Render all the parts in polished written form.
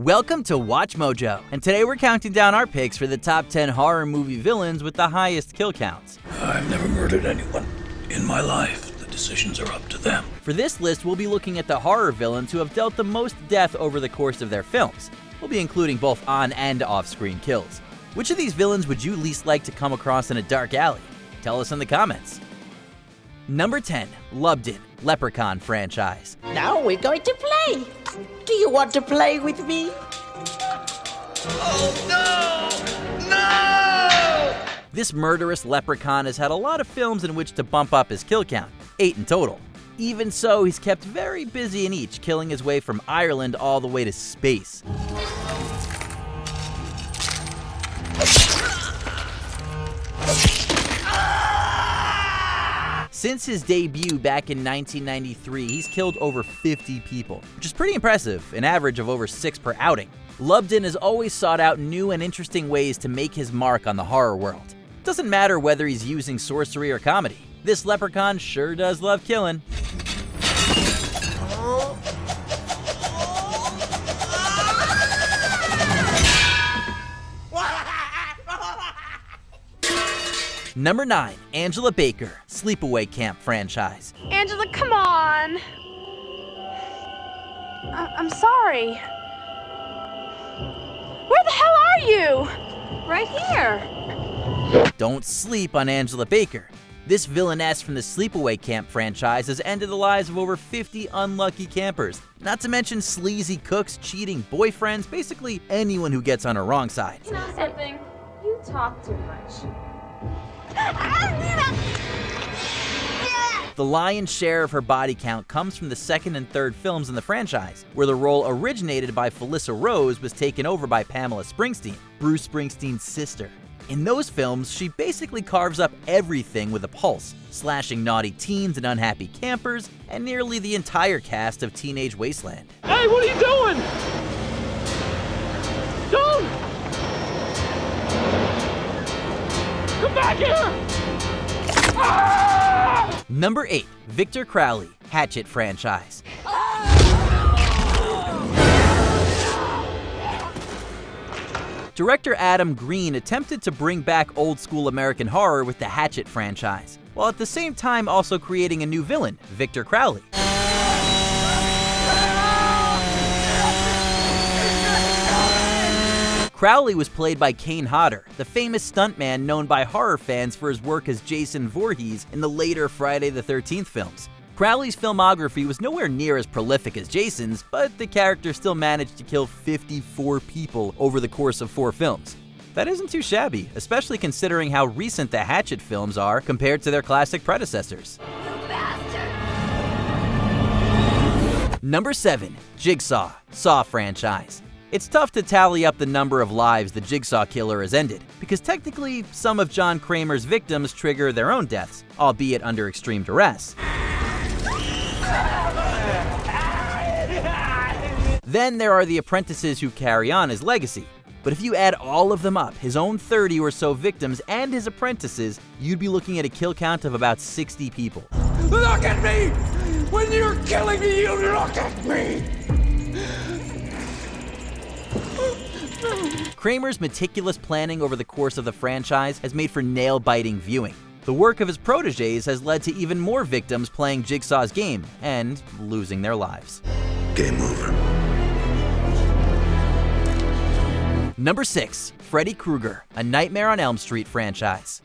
Welcome to Watch Mojo, and today we're counting down our picks for the top 10 horror movie villains with the highest kill counts. I've never murdered anyone in my life. The decisions are up to them. For this list, we'll be looking at the horror villains who have dealt the most death over the course of their films. We'll be including both on and off-screen kills. Which of these villains would you least like to come across in a dark alley? Tell us in the comments. Number 10, Lubden, Leprechaun franchise. Now we're going to play. Do you want to play with me? Oh no! No! This murderous leprechaun has had a lot of films in which to bump up his kill count, 8 in total. Even so, he's kept very busy in each, killing his way from Ireland all the way to space. Since his debut back in 1993, he's killed over 50 people, which is pretty impressive, an average of over 6 per outing. Lubden has always sought out new and interesting ways to make his mark on the horror world. Doesn't matter whether he's using sorcery or comedy, this leprechaun sure does love killing. Number 9, Angela Baker, Sleepaway Camp franchise. Angela, come on. I'm sorry. Where the hell are you? Right here. Don't sleep on Angela Baker. This villainess from the Sleepaway Camp franchise has ended the lives of over 50 unlucky campers. Not to mention sleazy cooks, cheating boyfriends, basically anyone who gets on her wrong side. You know something? You talk too much. The lion's share of her body count comes from the second and third films in the franchise, where the role originated by Felissa Rose was taken over by Pamela Springsteen, Bruce Springsteen's sister. In those films, she basically carves up everything with a pulse, slashing naughty teens and unhappy campers, and nearly the entire cast of Teenage Wasteland. Hey, what are you doing? Don't! Come back here! Ah! Number 8, Victor Crowley, Hatchet franchise. Director Adam Green attempted to bring back old-school American horror with the Hatchet franchise, while at the same time also creating a new villain, Victor Crowley. Crowley was played by Kane Hodder, the famous stuntman known by horror fans for his work as Jason Voorhees in the later Friday the 13th films. Crowley's filmography was nowhere near as prolific as Jason's, but the character still managed to kill 54 people over the course of 4 films. That isn't too shabby, especially considering how recent the Hatchet films are compared to their classic predecessors. Number 7, Jigsaw, Saw franchise. It's tough to tally up the number of lives the Jigsaw killer has ended, because technically some of John Kramer's victims trigger their own deaths, albeit under extreme duress. Then there are the apprentices who carry on his legacy. But if you add all of them up, his own 30 or so victims and his apprentices, you'd be looking at a kill count of about 60 people. Look at me! When you're killing me, you look at me! Kramer's meticulous planning over the course of the franchise has made for nail-biting viewing. The work of his protégés has led to even more victims playing Jigsaw's game and losing their lives. Game over. Number 6, Freddy Krueger, A Nightmare on Elm Street franchise.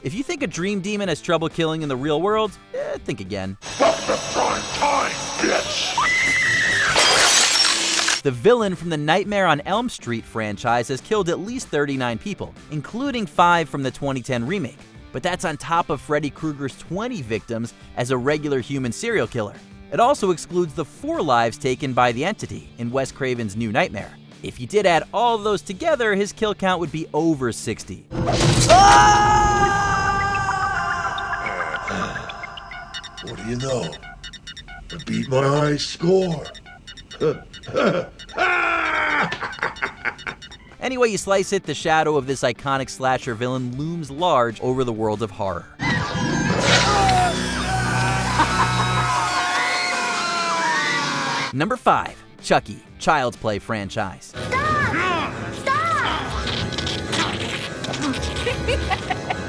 If you think a dream demon has trouble killing in the real world, think again. Stop the prime time, bitch! The villain from the Nightmare on Elm Street franchise has killed at least 39 people, including 5 from the 2010 remake. But that's on top of Freddy Krueger's 20 victims as a regular human serial killer. It also excludes the 4 lives taken by the entity in Wes Craven's New Nightmare. If you did add all of those together, his kill count would be over 60. What do you know? I beat my high score. Any way you slice it, the shadow of this iconic slasher villain looms large over the world of horror. Number 5. Chucky, Child's Play franchise.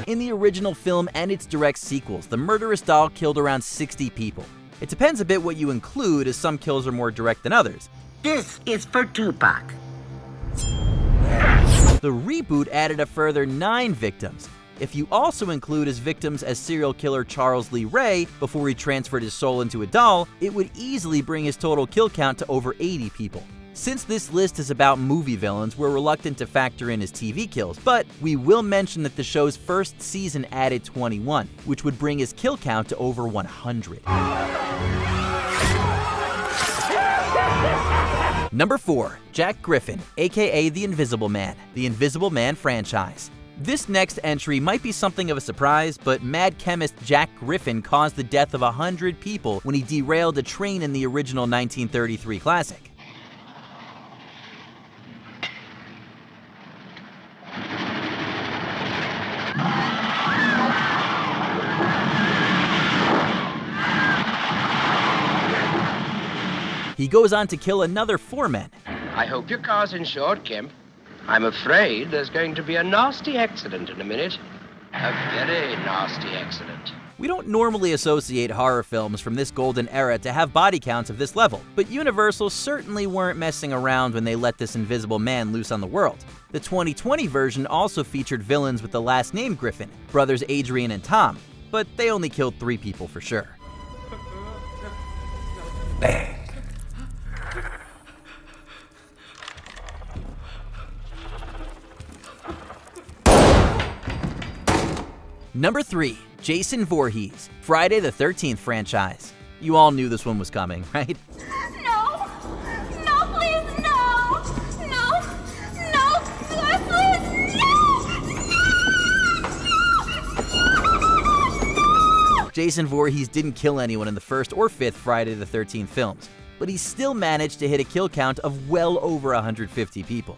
In the original film and its direct sequels, the murderous doll killed around 60 people. It depends a bit what you include, as some kills are more direct than others. This is for Tupac. The reboot added a further 9 victims. If you also include as victims as serial killer Charles Lee Ray before he transferred his soul into a doll, it would easily bring his total kill count to over 80 people. Since this list is about movie villains, we're reluctant to factor in his TV kills, but we will mention that the show's first season added 21, which would bring his kill count to over 100. Number 4. Jack Griffin, aka The Invisible Man, the Invisible Man franchise. This next entry might be something of a surprise, but mad chemist Jack Griffin caused the death of 100 people when he derailed a train in the original 1933 classic. He goes on to kill another 4 men. I hope your car's insured, Kim. I'm afraid there's going to be a nasty accident in a minute. A very nasty accident. We don't normally associate horror films from this golden era to have body counts of this level, but Universal certainly weren't messing around when they let this invisible man loose on the world. The 2020 version also featured villains with the last name Griffin, brothers Adrian and Tom, but they only killed 3 people for sure. Bang. Number 3. Jason Voorhees, Friday the 13th franchise. You all knew this one was coming, right? No! No, please, no! No! No! Please, no! Jason Voorhees didn't kill anyone in the first or fifth Friday the 13th films, but he still managed to hit a kill count of well over 150 people.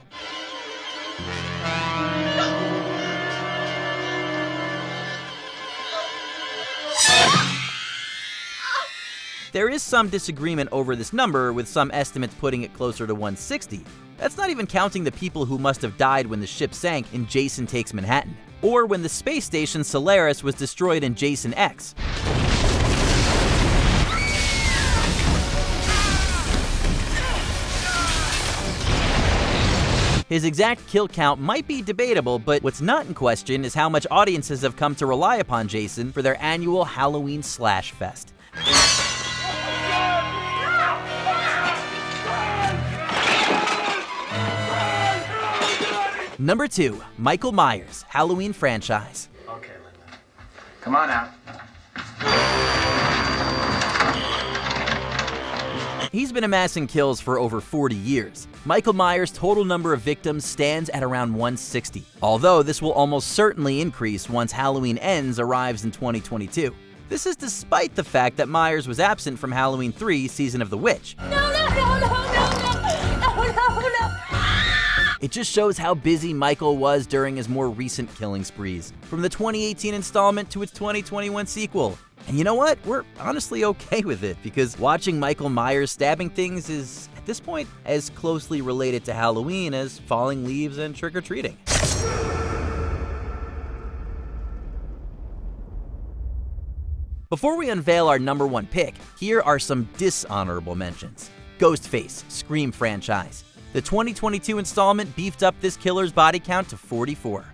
There is some disagreement over this number, with some estimates putting it closer to 160. That's not even counting the people who must have died when the ship sank in Jason Takes Manhattan, or when the space station Solaris was destroyed in Jason X. His exact kill count might be debatable, but what's not in question is how much audiences have come to rely upon Jason for their annual Halloween slash fest. Number 2. Michael Myers, Halloween franchise. Okay, Linda. Come on out. He's been amassing kills for over 40 years. Michael Myers' total number of victims stands at around 160, although this will almost certainly increase once Halloween Ends arrives in 2022. This is despite the fact that Myers was absent from Halloween 3 Season of the Witch. No! It just shows how busy Michael was during his more recent killing sprees, from the 2018 installment to its 2021 sequel. And you know what? We're honestly okay with it, because watching Michael Myers stabbing things is, at this point, as closely related to Halloween as falling leaves and trick-or-treating. Before we unveil our number 1 pick, here are some dishonorable mentions. Ghostface, Scream franchise. The 2022 installment beefed up this killer's body count to 44.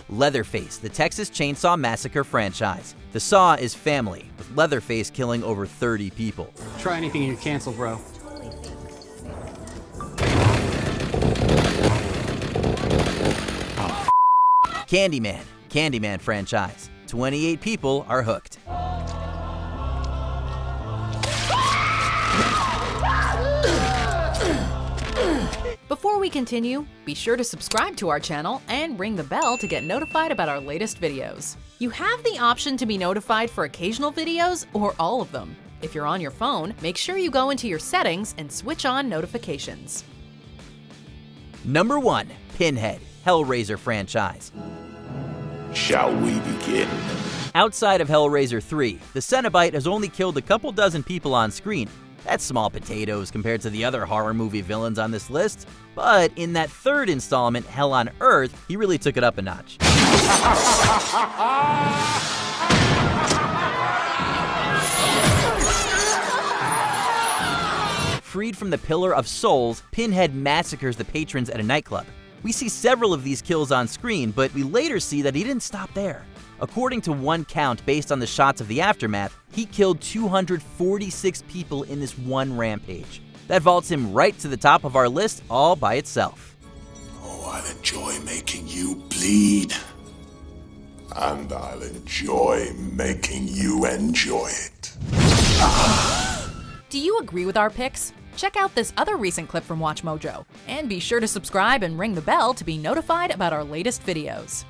Leatherface, the Texas Chainsaw Massacre franchise. The Saw is family, with Leatherface killing over 30 people. Try anything and you're canceled, bro. Candyman franchise. 28 people are hooked. Before we continue, be sure to subscribe to our channel and ring the bell to get notified about our latest videos. You have the option to be notified for occasional videos or all of them. If you're on your phone, make sure you go into your settings and switch on notifications. Number 1. Pinhead, Hellraiser franchise. Shall we begin? Outside of Hellraiser 3, the Cenobite has only killed a couple dozen people on screen. That's small potatoes compared to the other horror movie villains on this list. But in that third installment, Hell on Earth, he really took it up a notch. Freed from the Pillar of Souls, Pinhead massacres the patrons at a nightclub. We see several of these kills on screen, but we later see that he didn't stop there. According to one count based on the shots of the aftermath, he killed 246 people in this one rampage. That vaults him right to the top of our list all by itself. Oh, I'll enjoy making you bleed. And I'll enjoy making you enjoy it. Do you agree with our picks? Check out this other recent clip from WatchMojo, and be sure to subscribe and ring the bell to be notified about our latest videos.